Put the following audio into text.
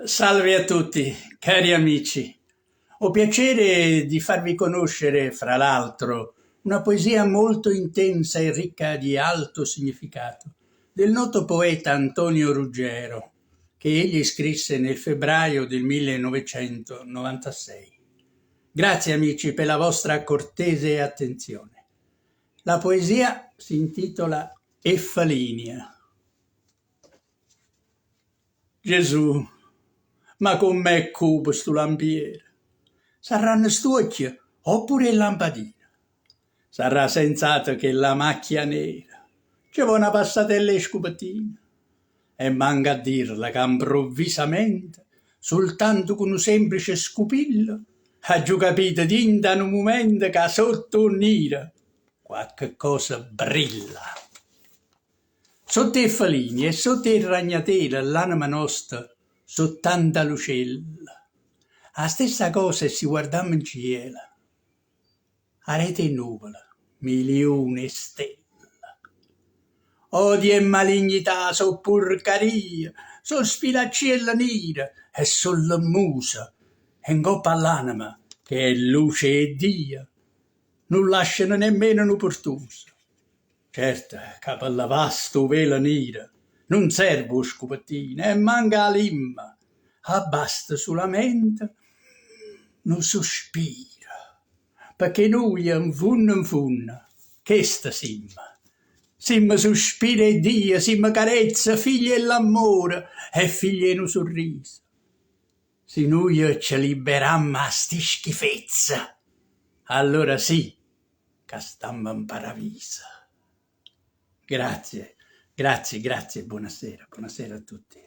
Salve a tutti, cari amici. Ho piacere di farvi conoscere, fra l'altro, una poesia molto intensa e ricca di alto significato del noto poeta Antonio Ruggero, che egli scrisse nel febbraio del 1996. Grazie amici per la vostra cortese attenzione. La poesia si intitola Effalinia. Gesù, ma com'è cupo stu lampiere? Saranno stuocchie oppure il lampadino? Sarà sensato che la macchia nera ci vuole una passatella e scupettina. E manca a dirla che improvvisamente, soltanto con un semplice scupillo, ha giù capito dinta un momento che sotto un'ira qualche cosa brilla. Sotto i falini e sotto il ragnatela l'anima nostra su tanta lucella. La stessa cosa si guardammo in cielo. A rete nuvola, milioni stelle. Odio e malignità, so porcaria, so spilacciella nera e so la musa, e in coppa all'anima che è luce e Dio. Non lasciano nemmeno un portoso. Certo, capo alla vasto vela nera, non serve lo scopettino e manca la limma. Basta solamente un sospiro, perché noi in fondo, che sta simma? Simma sospira e Dio, simma carezza, figlia e l'amore, e figlia e un sorriso. Se noi ci liberammo a sti schifezza, allora sì, che stammo in paradiso. Grazie, buonasera a tutti.